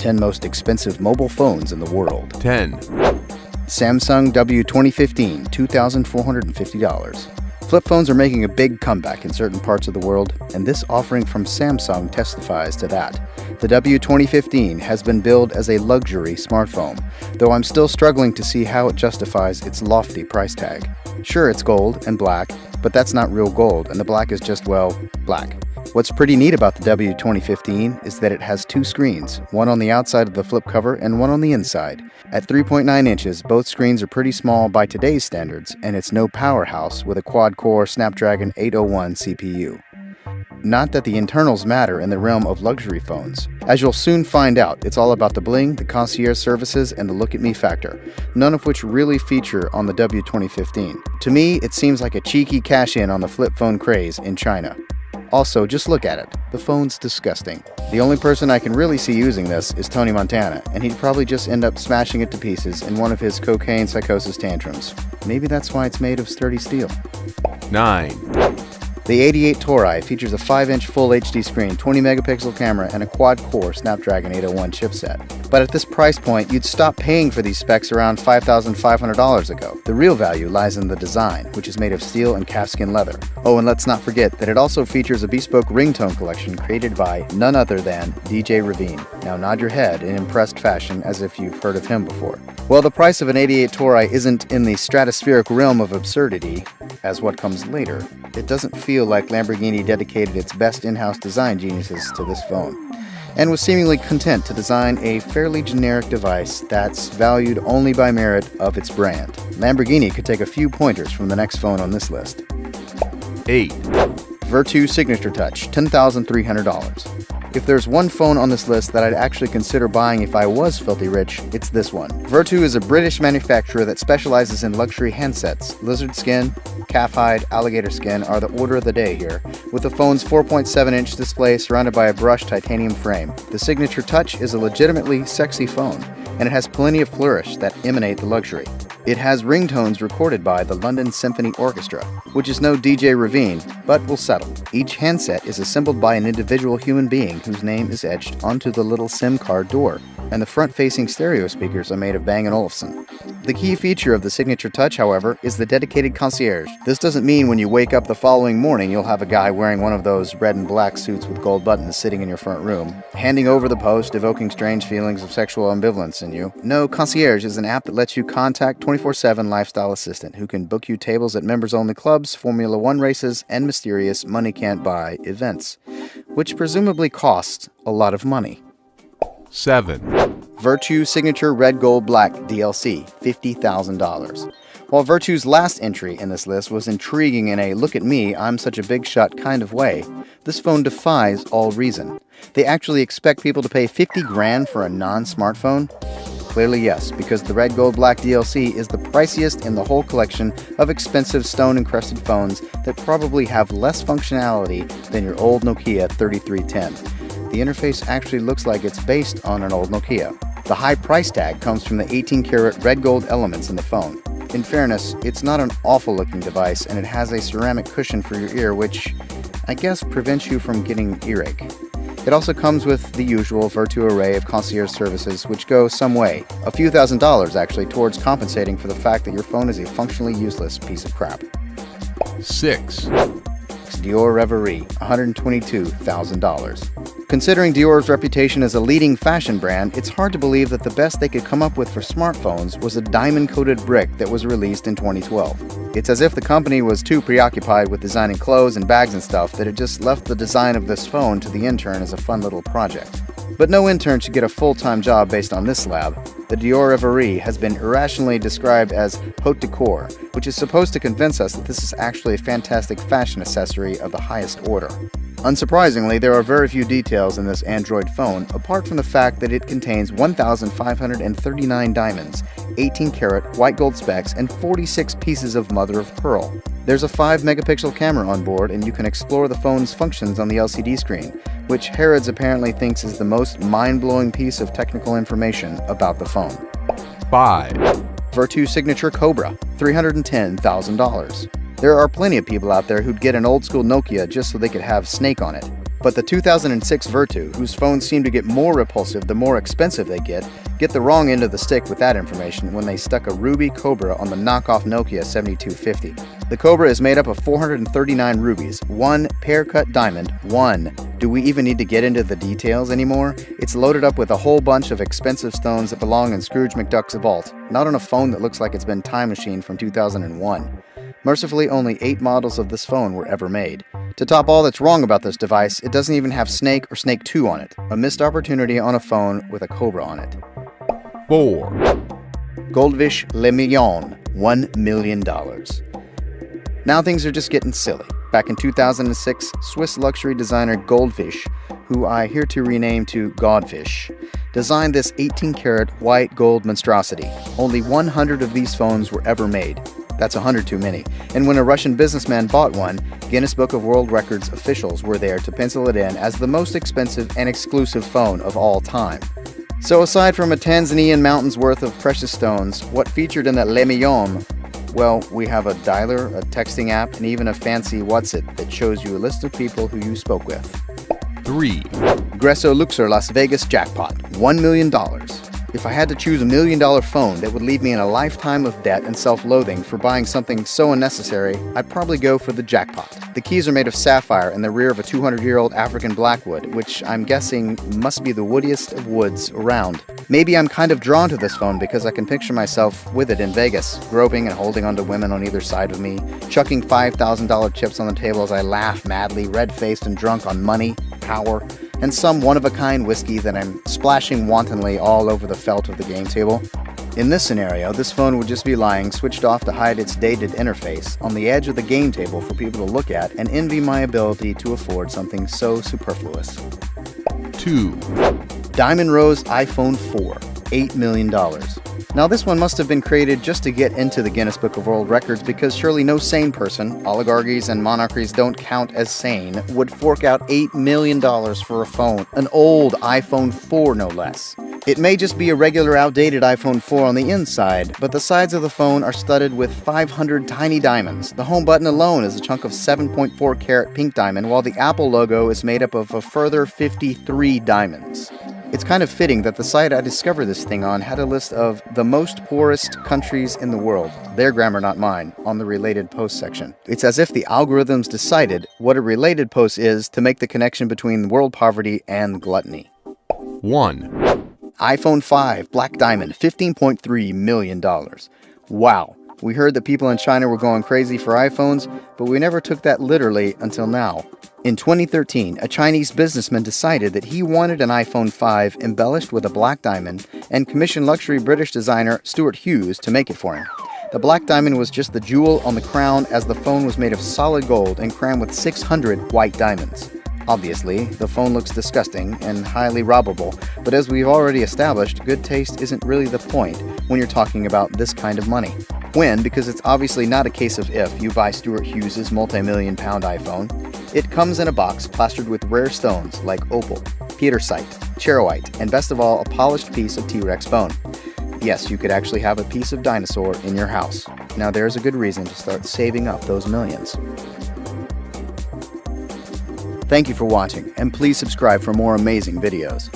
10 most expensive mobile phones in the world. 10, Samsung W2015, $2,450. Flip phones are making a big comeback in certain parts of the world, and this offering from Samsung testifies to that. The W2015 has been billed as a luxury smartphone, though I'm still struggling to see how it justifies its lofty price tag. Sure, it's gold and black, but that's not real gold, and the black is just, well, black. What's pretty neat about the W2015 is that it has two screens, one on the outside of the flip cover and one on the inside. At 3.9 inches, both screens are pretty small by today's standards, and it's no powerhouse with a quad-core Snapdragon 801 CPU. Not that the internals matter in the realm of luxury phones. As you'll soon find out, it's all about the bling, the concierge services, and the look-at-me factor, none of which really feature on the W2015. To me, it seems like a cheeky cash-in on the flip phone craze in China. Also, just look at it. The phone's disgusting. The only person I can really see using this is Tony Montana, and he'd probably just end up smashing it to pieces in one of his cocaine psychosis tantrums. Maybe that's why it's made of sturdy steel. 9, The 88 Tori features a 5-inch Full HD screen, 20-megapixel camera, and a quad-core Snapdragon 801 chipset. But at this price point, you'd stop paying for these specs around $5,500 ago. The real value lies in the design, which is made of steel and calfskin leather. Oh, and let's not forget that it also features a bespoke ringtone collection created by none other than DJ Ravine. Now nod your head in impressed fashion as if you've heard of him before. Well, the price of an 88 Tori isn't in the stratospheric realm of absurdity, as what comes later. It doesn't feel like Lamborghini dedicated its best in-house design geniuses to this phone, and was seemingly content to design a fairly generic device that's valued only by merit of its brand. Lamborghini could take a few pointers from the next phone on this list. 8, Vertu Signature Touch, $10,300. If there's one phone on this list that I'd actually consider buying if I was filthy rich, it's this one. Vertu is a British manufacturer that specializes in luxury handsets. Lizard skin, calf hide, alligator skin are the order of the day here, with the phone's 4.7-inch display surrounded by a brushed titanium frame. The Signature Touch is a legitimately sexy phone, and it has plenty of flourish that emanate the luxury. It has ringtones recorded by the London Symphony Orchestra, which is no DJ Ravine, but will settle. Each handset is assembled by an individual human being whose name is etched onto the little SIM card door, and the front-facing stereo speakers are made of Bang & Olufsen. The key feature of the Signature Touch, however, is the dedicated concierge. This doesn't mean when you wake up the following morning you'll have a guy wearing one of those red and black suits with gold buttons sitting in your front room, handing over the post, evoking strange feelings of sexual ambivalence in you. No, Concierge is an app that lets you contact 24/7 lifestyle assistant who can book you tables at members-only clubs, Formula One races, and mysterious money-can't-buy events, which presumably cost a lot of money. 7, Vertu Signature Red Gold Black DLC, $50,000. While Vertu's last entry in this list was intriguing in a look at me, I'm such a big shot kind of way, this phone defies all reason. They actually expect people to pay 50 grand for a non-smartphone? Clearly yes, because the Red Gold Black DLC is the priciest in the whole collection of expensive stone-encrusted phones that probably have less functionality than your old Nokia 3310. The interface actually looks like it's based on an old Nokia. The high price tag comes from the 18-karat red gold elements in the phone. In fairness, it's not an awful-looking device, and it has a ceramic cushion for your ear, which I guess prevents you from getting earache. It also comes with the usual Vertu array of concierge services, which go some way, a few $1,000s actually, towards compensating for the fact that your phone is a functionally useless piece of crap. 6, Dior Reverie, $122,000. Considering Dior's reputation as a leading fashion brand, it's hard to believe that the best they could come up with for smartphones was a diamond-coated brick that was released in 2012. It's as if the company was too preoccupied with designing clothes and bags and stuff that it just left the design of this phone to the intern as a fun little project. But no intern should get a full-time job based on this slab. The Dior Reverie has been irrationally described as haute couture, which is supposed to convince us that this is actually a fantastic fashion accessory of the highest order. Unsurprisingly, there are very few details in this Android phone, apart from the fact that it contains 1,539 diamonds, 18-karat white gold specs, and 46 pieces of mother-of-pearl. There's a 5-megapixel camera on board, and you can explore the phone's functions on the LCD screen, which Harrods apparently thinks is the most mind-blowing piece of technical information about the phone. 5, Vertu Signature Cobra, $310,000. There are plenty of people out there who'd get an old-school Nokia just so they could have Snake on it. But the 2006 Vertu, whose phones seem to get more repulsive the more expensive they get the wrong end of the stick with that information when they stuck a ruby Cobra on the knockoff Nokia 7250. The Cobra is made up of 439 rubies, 1 pear-cut diamond, 1. Do we even need to get into the details anymore? It's loaded up with a whole bunch of expensive stones that belong in Scrooge McDuck's vault, not on a phone that looks like it's been time machined from 2001. Mercifully, only 8 models of this phone were ever made. To top all that's wrong about this device, it doesn't even have Snake or Snake 2 on it. A missed opportunity on a phone with a Cobra on it. 4, Goldfish Le Million, $1 million. Now things are just getting silly. Back in 2006, Swiss luxury designer Goldfish, who I here to rename to Godfish, designed this 18-karat white gold monstrosity. Only 100 of these phones were ever made. That's 100 too many. And when a Russian businessman bought one, Guinness Book of World Records officials were there to pencil it in as the most expensive and exclusive phone of all time. So aside from a Tanzanian mountain's worth of precious stones, what featured in that Le Million? Well, we have a dialer, a texting app, and even a fancy What's-It that shows you a list of people who you spoke with. 3, Gresso Luxor Las Vegas jackpot, $1 million. If I had to choose $1 million phone that would leave me in a lifetime of debt and self-loathing for buying something so unnecessary, I'd probably go for the jackpot. The keys are made of sapphire in the rear of a 200-year-old African blackwood, which I'm guessing must be the woodiest of woods around. Maybe I'm kind of drawn to this phone because I can picture myself with it in Vegas, groping and holding onto women on either side of me, chucking $5,000 chips on the table as I laugh madly, red-faced and drunk on money, power, and some one-of-a-kind whiskey that I'm splashing wantonly all over the felt of the game table. In this scenario, this phone would just be lying, switched off to hide its dated interface, on the edge of the game table for people to look at and envy my ability to afford something so superfluous. 2, Diamond Rose iPhone 4, $8 million. Now this one must have been created just to get into the Guinness Book of World Records because surely no sane person, oligarchies and monarchies don't count as sane, would fork out $8 million for a phone, an old iPhone 4 no less. It may just be a regular outdated iPhone 4 on the inside, but the sides of the phone are studded with 500 tiny diamonds. The home button alone is a chunk of 7.4 karat pink diamond, while the Apple logo is made up of a further 53 diamonds. It's kind of fitting that the site I discovered this thing on had a list of the most poorest countries in the world, their grammar not mine, on the related post section. It's as if the algorithms decided what a related post is to make the connection between world poverty and gluttony. 1, iPhone 5 Black Diamond, $15.3 million. Wow. We heard that people in China were going crazy for iPhones, but we never took that literally until now. In 2013, a Chinese businessman decided that he wanted an iPhone 5 embellished with a black diamond and commissioned luxury British designer Stuart Hughes to make it for him. The black diamond was just the jewel on the crown, as the phone was made of solid gold and crammed with 600 white diamonds. Obviously, the phone looks disgusting and highly robbable, but as we've already established, good taste isn't really the point when you're talking about this kind of money. When, because it's obviously not a case of if you buy Stuart Hughes' multi-million-pound iPhone. It comes in a box plastered with rare stones like opal, petersite, charoite, and best of all, a polished piece of T-Rex bone. Yes, you could actually have a piece of dinosaur in your house. Now there's a good reason to start saving up those millions. Thank you for watching, and please subscribe for more amazing videos.